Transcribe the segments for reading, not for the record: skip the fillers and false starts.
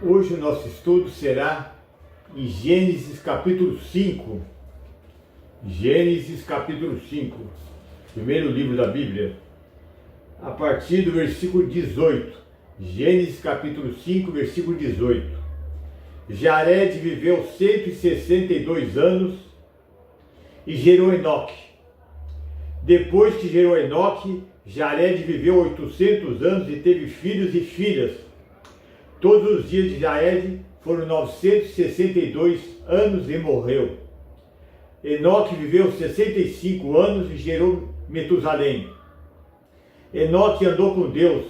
Hoje o nosso estudo será em Gênesis capítulo 5. Gênesis capítulo 5, primeiro livro da Bíblia, a partir do versículo 18. Gênesis capítulo 5, versículo 18. Jared viveu 162 anos e gerou Enoque. Depois que gerou Enoque, Jared viveu 800 anos e teve filhos e filhas. Todos os dias de Jared foram 962 anos e morreu. Enoque viveu 65 anos e gerou Metusalém. Enoque andou com Deus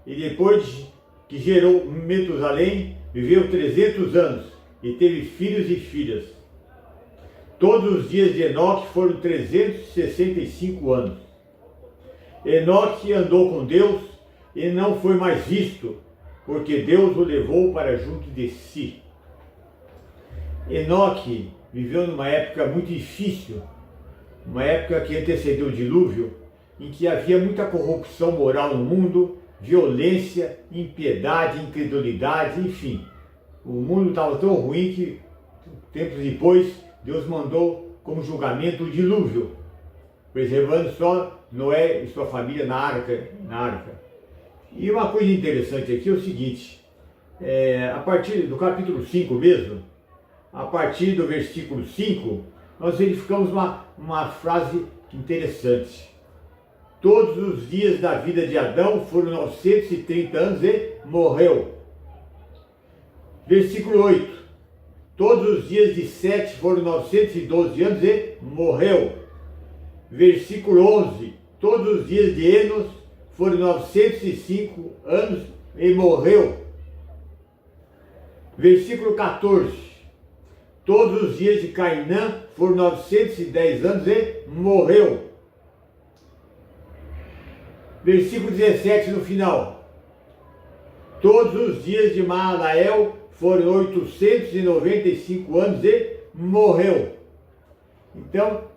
e depois que gerou Metusalém, viveu 300 anos e teve filhos e filhas. Todos os dias de Enoque foram 365 anos. Enoque andou com Deus e não foi mais visto, porque Deus o levou para junto de si. Enoque viveu numa época muito difícil, uma época que antecedeu o dilúvio, em que havia muita corrupção moral no mundo, violência, impiedade, incredulidade, enfim. O mundo estava tão ruim que, tempos depois, Deus mandou como julgamento o dilúvio, preservando só Noé e sua família na arca. E uma coisa interessante aqui é o seguinte, a partir do capítulo 5 mesmo, a partir do versículo 5, nós verificamos uma frase interessante. Todos os dias da vida de Adão foram 930 anos e morreu. Versículo 8. Todos os dias de Sete foram 912 anos e morreu. Versículo 11. Todos os dias de Enos foram 905 anos e morreu. Versículo 14. Todos os dias de Cainã foram 910 anos e morreu. Versículo 17 no final. Todos os dias de Maalael foram 895 anos e morreu. Então,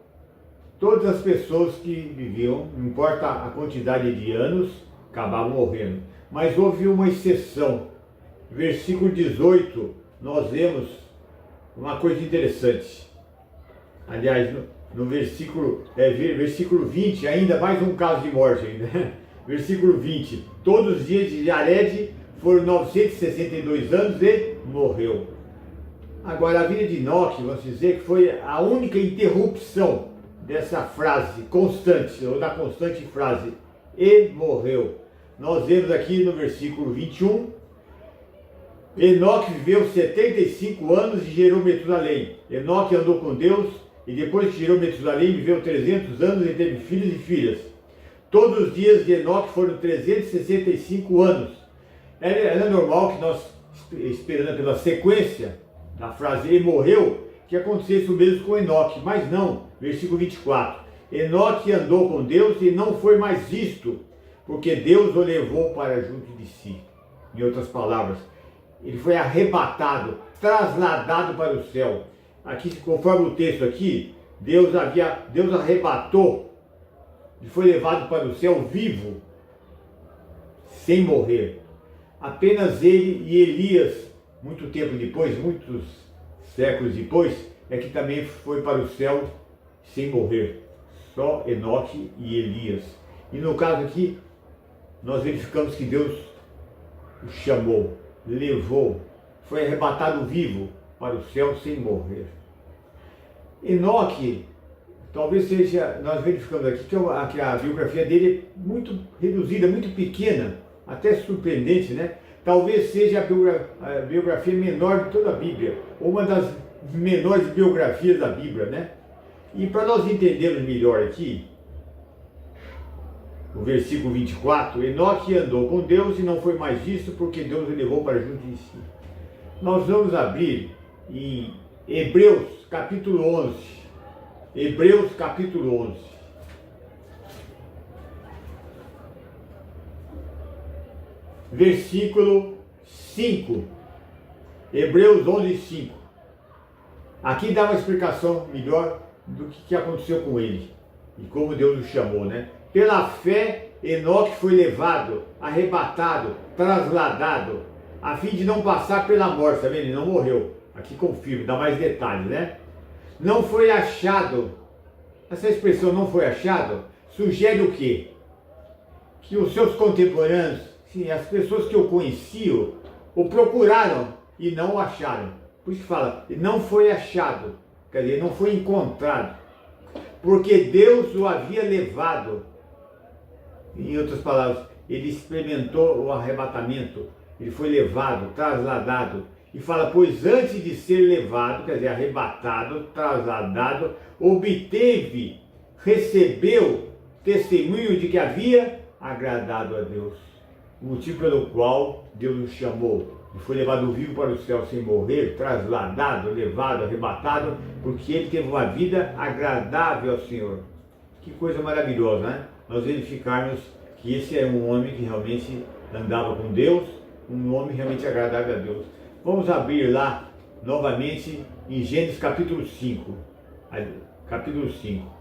todas as pessoas que viviam, não importa a quantidade de anos, acabavam morrendo. Mas houve uma exceção. Versículo 18, nós vemos uma coisa interessante. Aliás, no versículo 20, ainda mais um caso de morte ainda. Versículo 20. Todos os dias de Jared foram 962 anos e morreu. Agora, a vida de Enoque, vamos dizer que foi a única interrupção dessa frase constante, ou da constante frase, e morreu. Nós vemos aqui no versículo 21, Enoque viveu 75 anos e gerou Metusalém. Enoque andou com Deus e depois que gerou Metusalém viveu 300 anos e teve filhos e filhas. Todos os dias de Enoque foram 365 anos. Era normal que nós, esperando pela sequência da frase e morreu, que acontecesse o mesmo com Enoque, mas não. Versículo 24. Enoque andou com Deus e não foi mais visto, porque Deus o levou para junto de si. Em outras palavras, ele foi arrebatado, trasladado para o céu. Aqui, conforme o texto aqui, Deus arrebatou e foi levado para o céu vivo, sem morrer. Apenas ele e Elias, muito tempo depois, muitos séculos depois, é que também foi para o céu sem morrer. Só Enoque e Elias. E no caso aqui, nós verificamos que Deus o chamou, levou, foi arrebatado vivo para o céu sem morrer. Enoque, talvez seja, nós verificamos aqui que a biografia dele é muito reduzida, muito pequena, até surpreendente, né? Talvez seja a biografia menor de toda a Bíblia, ou uma das menores biografias da Bíblia, né? E para nós entendermos melhor aqui, o versículo 24, Enoque andou com Deus e não foi mais visto porque Deus o levou para junto de si. Nós vamos abrir em Hebreus capítulo 11. Hebreus capítulo 11. Versículo 5. Hebreus 11, 5. Aqui dá uma explicação melhor do que aconteceu com ele e como Deus o chamou, né? Pela fé, Enoque foi levado, arrebatado, trasladado a fim de não passar pela morte, tá vendo? Ele não morreu. Aqui confirma, dá mais detalhes, né? Não foi achado. Essa expressão não foi achado sugere o quê? Que os seus contemporâneos, sim, as pessoas que o conheciam, o procuraram e não o acharam. Por isso que fala, não foi achado, quer dizer, não foi encontrado. Porque Deus o havia levado. Em outras palavras, ele experimentou o arrebatamento, ele foi levado, trasladado. E fala, pois antes de ser levado, quer dizer, arrebatado, trasladado, obteve, recebeu testemunho de que havia agradado a Deus. O motivo pelo qual Deus o chamou. E foi levado vivo para o céu sem morrer, trasladado, levado, arrebatado, porque ele teve uma vida agradável ao Senhor. Que coisa maravilhosa, né? Nós verificarmos que esse é um homem que realmente andava com Deus, um homem realmente agradável a Deus. Vamos abrir lá novamente em Gênesis capítulo 5. Capítulo 5.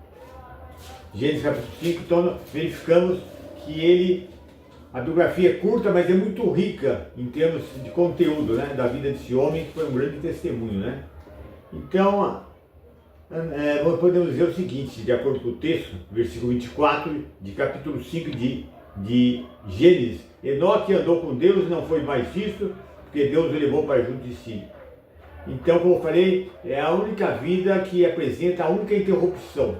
Gênesis capítulo 5, então verificamos que a biografia é curta, mas é muito rica em termos de conteúdo, né, da vida desse homem, que foi um grande testemunho, né? Então, podemos dizer o seguinte, de acordo com o texto, versículo 24, de capítulo 5 de Gênesis: Enoque andou com Deus e não foi mais visto, porque Deus o levou para junto de si. Então, como eu falei, é a única vida que apresenta a única interrupção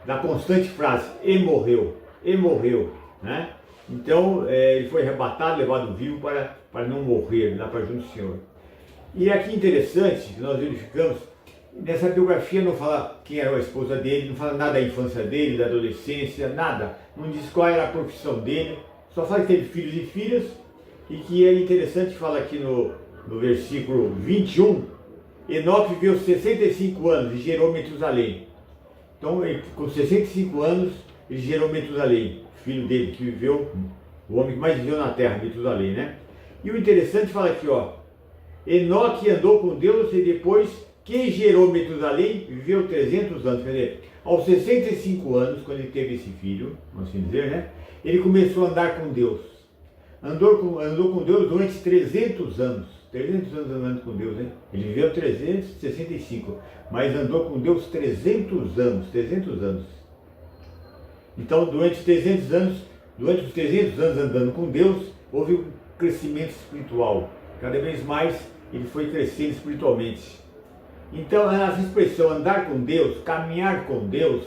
da constante frase, e morreu, né? Então, ele foi arrebatado, levado vivo para não morrer, lá para junto do Senhor. E aqui interessante, que nós verificamos, nessa biografia não fala quem era a esposa dele, não fala nada da infância dele, da adolescência, nada. Não diz qual era a profissão dele, só fala que teve filhos e filhas, e que é interessante, fala aqui no versículo 21, Enoque viveu 65 anos e gerou Metusalém. Então, com 65 anos, ele gerou Metusalém, filho dele, que viveu, o homem que mais viveu na terra, Metusalém, né? E o interessante fala aqui, ó, Enoque andou com Deus e depois, quem gerou Metusalém, viveu 300 anos, quer dizer, aos 65 anos, quando ele teve esse filho, vamos assim dizer, né? Ele começou a andar com Deus. Andou com Deus durante 300 anos. 300 anos andando com Deus, né? Ele viveu 365, mas andou com Deus 300 anos. Então, durante os 300 anos andando com Deus, houve um crescimento espiritual. Cada vez mais ele foi crescendo espiritualmente. Então, essa expressão andar com Deus, caminhar com Deus,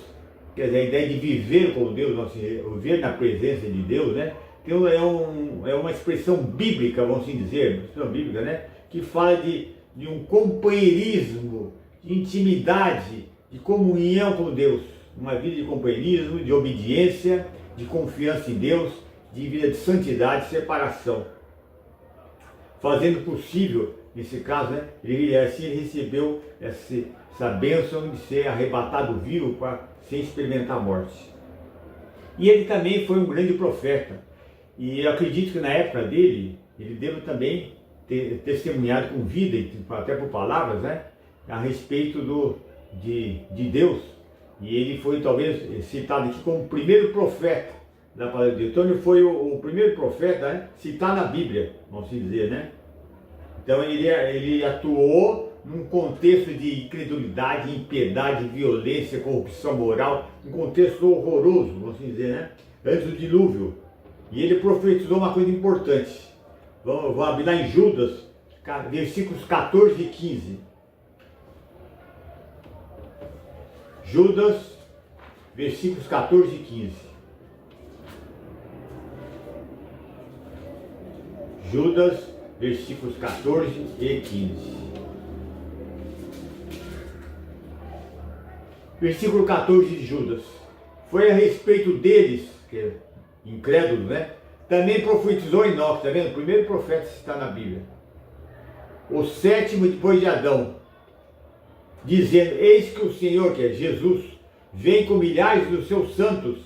quer dizer, a ideia de viver com Deus, viver na presença de Deus, né? Então, é uma expressão bíblica, vamos assim dizer, uma expressão bíblica, né? Que fala de um companheirismo, de intimidade, de comunhão com Deus. Uma vida de companheirismo, de obediência, de confiança em Deus, de vida de santidade e separação. Fazendo possível, nesse caso, né, ele assim recebeu essa bênção de ser arrebatado vivo sem experimentar a morte. E ele também foi um grande profeta. E eu acredito que na época dele, ele deve também ter testemunhado com vida, até por palavras, né, a respeito de Deus. E ele foi talvez citado aqui como o primeiro profeta da palavra de Deus. Então ele foi o primeiro profeta, né, citado na Bíblia, vamos dizer, né? Então ele atuou num contexto de incredulidade, impiedade, violência, corrupção moral, um contexto horroroso, vamos dizer, né? Antes do dilúvio. E ele profetizou uma coisa importante. Vamos abrir lá em Judas, versículos 14 e 15. Judas, versículos 14 e 15. Judas, versículos 14 e 15. Versículo 14 de Judas. Foi a respeito deles, que é incrédulos, né? Também profetizou Enoque, tá vendo? O primeiro profeta que está na Bíblia. O sétimo depois de Adão, dizendo: eis que o Senhor, que é Jesus, vem com milhares dos seus santos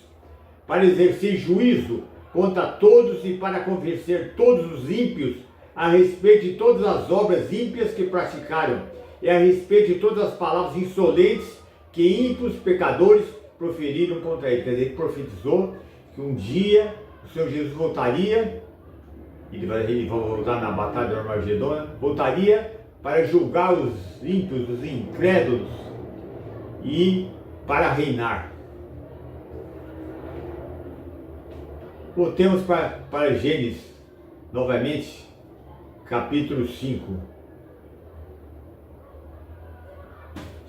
para exercer juízo contra todos e para convencer todos os ímpios a respeito de todas as obras ímpias que praticaram e a respeito de todas as palavras insolentes que ímpios pecadores proferiram contra ele. Quer dizer, ele profetizou que um dia o Senhor Jesus voltaria Ele vai voltar na batalha do Armagedon, voltaria para julgar os ímpios, os incrédulos e para reinar. Voltemos para Gênesis, novamente, capítulo 5.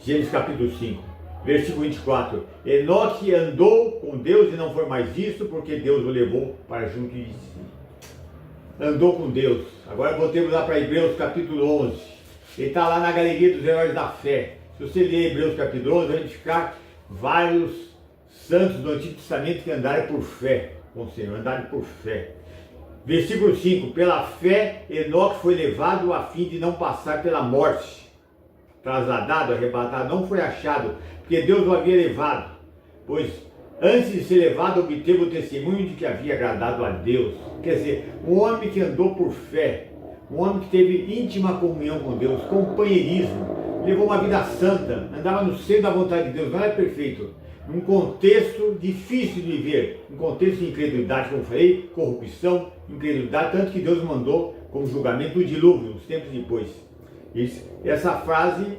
Gênesis capítulo 5, versículo 24. Enoque andou com Deus e não foi mais visto, porque Deus o levou para junto de si. Andou com Deus. Agora voltemos lá para Hebreus capítulo 11. Ele está lá na galeria dos heróis da fé. Se você ler Hebreus capítulo 11, vai identificar vários santos do Antigo Testamento que andaram por fé com o Senhor, andaram por fé. Versículo 5, pela fé Enoque foi levado a fim de não passar pela morte. Trasladado, arrebatado, não foi achado, porque Deus o havia levado, pois antes de ser levado obteve o testemunho de que havia agradado a Deus. Quer dizer, um homem que andou por fé, um homem que teve íntima comunhão com Deus, companheirismo, levou uma vida santa, andava no centro da vontade de Deus, não era perfeito, num contexto difícil de viver, um contexto de incredulidade, como eu falei, corrupção, incredulidade, tanto que Deus mandou como julgamento o dilúvio, uns tempos depois. Essa frase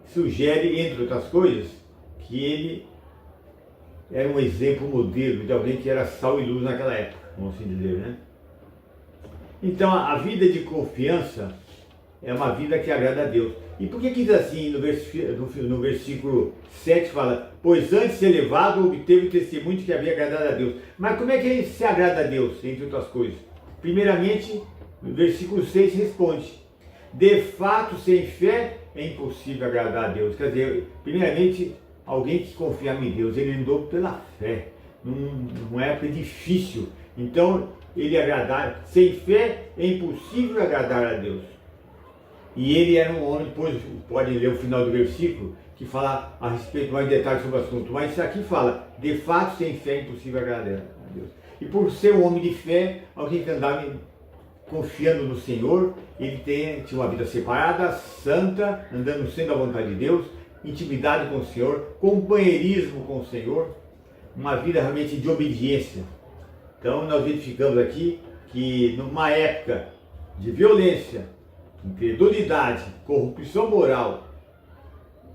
sugere, entre outras coisas, que ele era um exemplo modelo de alguém que era sal e luz naquela época, vamos assim dizer, né? Então a vida de confiança é uma vida que agrada a Deus. E por que diz assim no versículo 7 fala, pois antes de ser levado obteve o testemunho de que havia agradado a Deus. Mas como é que ele se agrada a Deus, entre outras coisas? Primeiramente, no versículo 6 responde, de fato, sem fé é impossível agradar a Deus. Quer dizer, primeiramente, alguém que confiava em Deus, ele andou pela fé, numa época difícil. Então, ele agradar, sem fé é impossível agradar a Deus. E ele era um homem, depois podem ler o final do versículo, que fala a respeito mais de detalhes sobre o assunto. Mas isso aqui fala, de fato, sem fé é impossível agradar a Deus. E por ser um homem de fé, alguém que andava confiando no Senhor, ele tinha uma vida separada, santa, andando sendo a vontade de Deus, intimidade com o Senhor, companheirismo com o Senhor, uma vida realmente de obediência. Então nós verificamos aqui que numa época de violência, incredulidade, corrupção moral,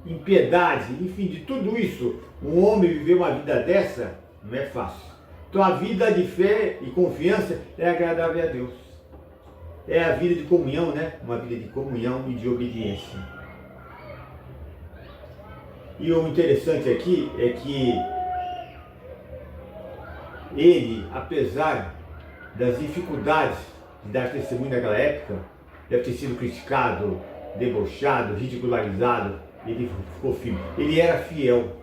impiedade, enfim, de tudo isso, um homem viver uma vida dessa não é fácil. Então a vida de fé e confiança é agradável a Deus. É a vida de comunhão, né? Uma vida de comunhão e de obediência. E o interessante aqui é que ele, apesar das dificuldades de dar testemunho naquela época, deve ter sido criticado, debochado, ridicularizado, ele ficou firme. Ele era fiel.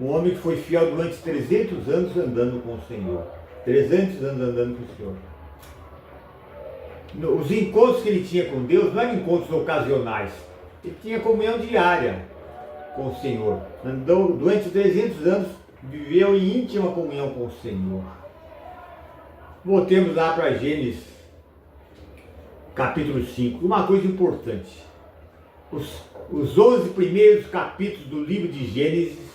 Um homem que foi fiel durante 300 anos andando com o Senhor. 300 anos andando com o Senhor. Os encontros que ele tinha com Deus não eram encontros ocasionais. Ele tinha comunhão diária com o Senhor. Andou durante 300 anos, viveu em íntima comunhão com o Senhor. Voltemos lá para Gênesis, capítulo 5. Uma coisa importante. Os 11 primeiros capítulos do livro de Gênesis,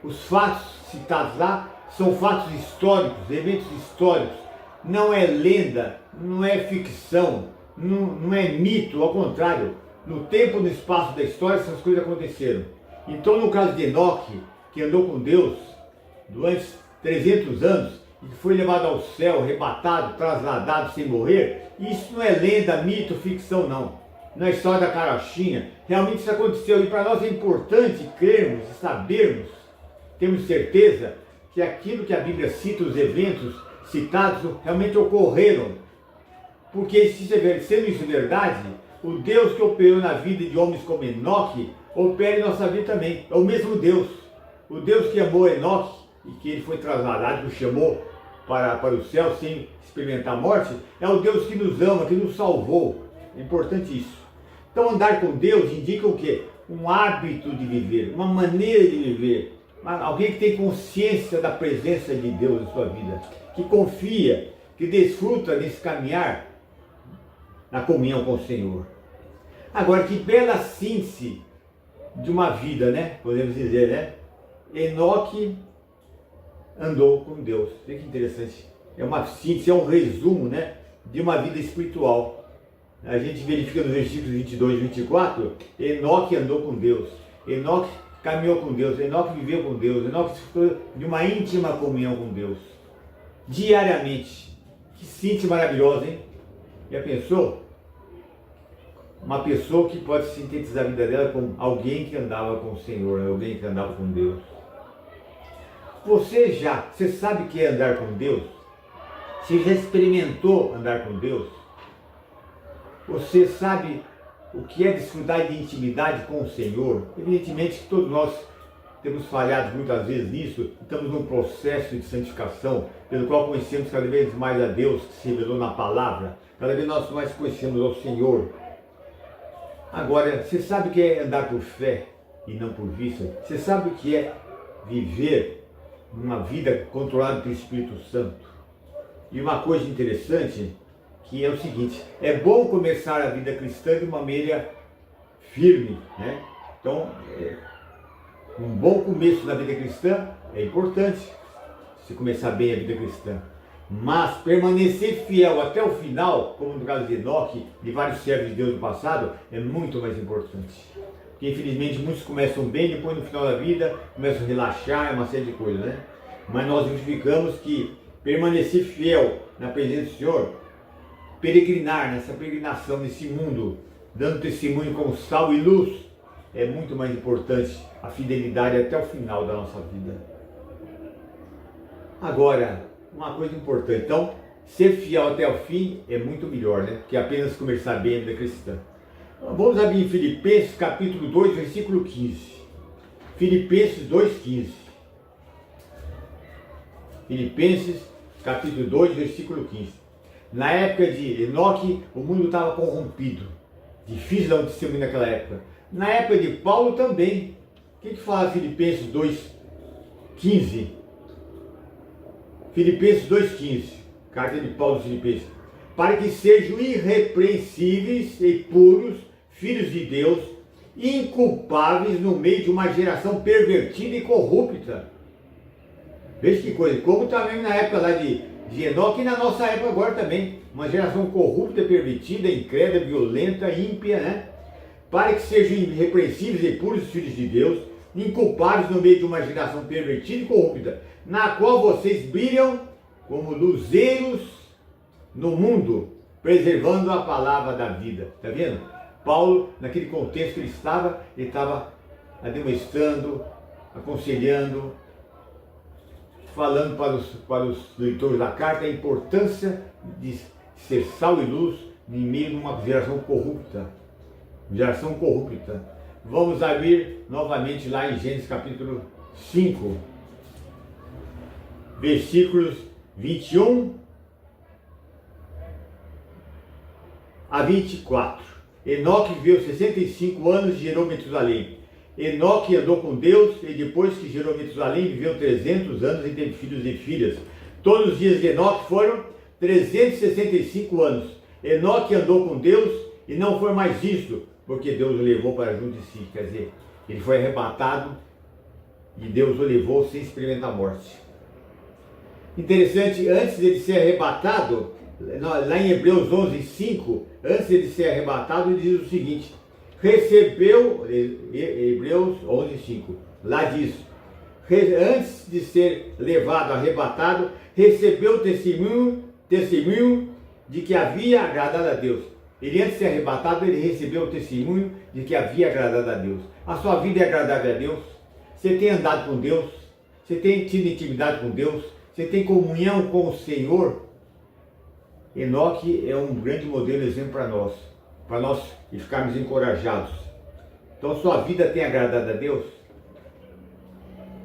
os fatos citados lá, são fatos históricos, eventos históricos. Não é lenda, não é ficção, não é mito, ao contrário, no tempo e no espaço da história essas coisas aconteceram. Então no caso de Enoque, que andou com Deus durante 300 anos, e foi levado ao céu, arrebatado, trasladado sem morrer, isso não é lenda, mito, ficção não. Não é história da carochinha, realmente isso aconteceu e para nós é importante crermos e sabermos, termos certeza que aquilo que a Bíblia cita, os eventos citados realmente ocorreram, porque sendo isso verdade, o Deus que operou na vida de homens como Enoque, opera em nossa vida também, é o mesmo Deus, o Deus que amou Enoque e que ele foi trasladado, que o chamou para o céu sem experimentar a morte, é o Deus que nos ama, que nos salvou, é importante isso. Então andar com Deus indica o quê? Um hábito de viver, uma maneira de viver, alguém que tem consciência da presença de Deus na sua vida, que confia, que desfruta desse caminhar na comunhão com o Senhor. Agora, que bela síntese de uma vida, né? Podemos dizer, né? Enoque andou com Deus. Olha que interessante. É uma síntese, é um resumo, né? de uma vida espiritual. A gente verifica nos versículos 22 e 24, Enoque andou com Deus, Enoque caminhou com Deus, Enoque viveu com Deus, Enoque desfrutou de uma íntima comunhão com Deus, diariamente. Que síntese maravilhosa, hein? Já pensou? Uma pessoa que pode sintetizar a vida dela como alguém que andava com o Senhor, alguém que andava com Deus. Você sabe o que é andar com Deus? Você já experimentou andar com Deus? Você sabe o que é desfrutar de intimidade com o Senhor? Evidentemente que todos nós temos falhado muitas vezes nisso, estamos num processo de santificação, pelo qual conhecemos cada vez mais a Deus, que se revelou na palavra, cada vez nós mais conhecemos ao Senhor. Agora, você sabe o que é andar por fé e não por vista? Você sabe o que é viver uma vida controlada pelo Espírito Santo? E uma coisa interessante, que é o seguinte, é bom começar a vida cristã de uma maneira firme, né? Então, um bom começo na vida cristã é importante, se começar bem a vida cristã. Mas permanecer fiel até o final, como no caso de Enoque, de vários servos de Deus do passado, é muito mais importante. Porque infelizmente muitos começam bem, depois no final da vida começam a relaxar, uma série de coisas, né? Mas nós justificamos que permanecer fiel na presença do Senhor, peregrinar nessa peregrinação nesse mundo, dando testemunho como sal e luz, é muito mais importante a fidelidade até o final da nossa vida. Agora, uma coisa importante, então, ser fiel até o fim é muito melhor, né? Que apenas começar bem a vida cristã. Vamos abrir em Filipenses capítulo 2, versículo 15. Filipenses 2,15. Filipenses capítulo 2, versículo 15. Na época de Enoque, o mundo estava corrompido. Difícil dar um testemunho naquela época. Na época de Paulo também. O que fala Filipenses 2,15? Filipenses 2,15, carta de Paulo aos Filipenses. Para que sejam irrepreensíveis e puros, filhos de Deus, inculpáveis no meio de uma geração pervertida e corrupta. Veja que coisa, como também na época lá de Enoque e na nossa época agora também. Uma geração corrupta, pervertida, incrédula, violenta, ímpia, né? Para que sejam irrepreensíveis e puros, filhos de Deus, inculpáveis no meio de uma geração pervertida e corrupta, na qual vocês brilham como luzeiros no mundo, preservando a palavra da vida. Está vendo? Paulo, naquele contexto que ele estava ademostrando, aconselhando, falando para os leitores da carta a importância de ser sal e luz em meio de uma geração corrupta. Geração corrupta. Vamos abrir novamente lá em Gênesis capítulo 5, versículos 21 a 24. Enoque viveu 65 anos e gerou Metusalém. Enoque andou com Deus e depois que gerou Metusalém viveu 300 anos e teve filhos e filhas. Todos os dias de Enoque foram 365 anos. Enoque andou com Deus e não foi mais visto, porque Deus o levou para junto de si. Quer dizer, ele foi arrebatado e Deus o levou sem experimentar a morte. Interessante, antes dele ser arrebatado, lá em Hebreus 11:5, antes dele ser arrebatado, ele diz o seguinte: recebeu, Hebreus 11:5, lá diz, antes de ser levado, arrebatado, recebeu testemunho de que havia agradado a Deus. Ele, antes de ser arrebatado, ele recebeu o testemunho de que havia agradado a Deus. A sua vida é agradável a Deus? Você tem andado com Deus? Você tem tido intimidade com Deus? Você tem comunhão com o Senhor? Enoque é um grande modelo, exemplo para nós ficarmos encorajados. Então, sua vida tem agradado a Deus?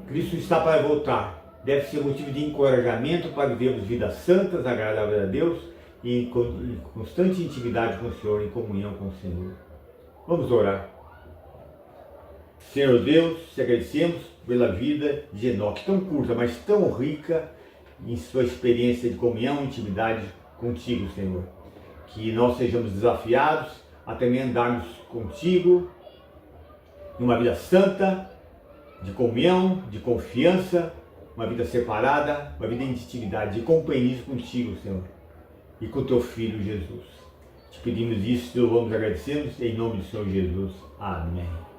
Cristo está para voltar. Deve ser motivo de encorajamento para vivermos vidas santas, agradáveis a Deus, e em constante intimidade com o Senhor, em comunhão com o Senhor. Vamos orar. Senhor Deus, te agradecemos pela vida de Enoque, tão curta, mas tão rica em sua experiência de comunhão e intimidade contigo, Senhor. Que nós sejamos desafiados a também andarmos contigo numa vida santa, de comunhão, de confiança, uma vida separada, uma vida de intimidade, de companheirismo contigo, Senhor. e com teu Filho Jesus. Te pedimos isso, te louvamos, agradecemos, em nome do Senhor Jesus. Amém.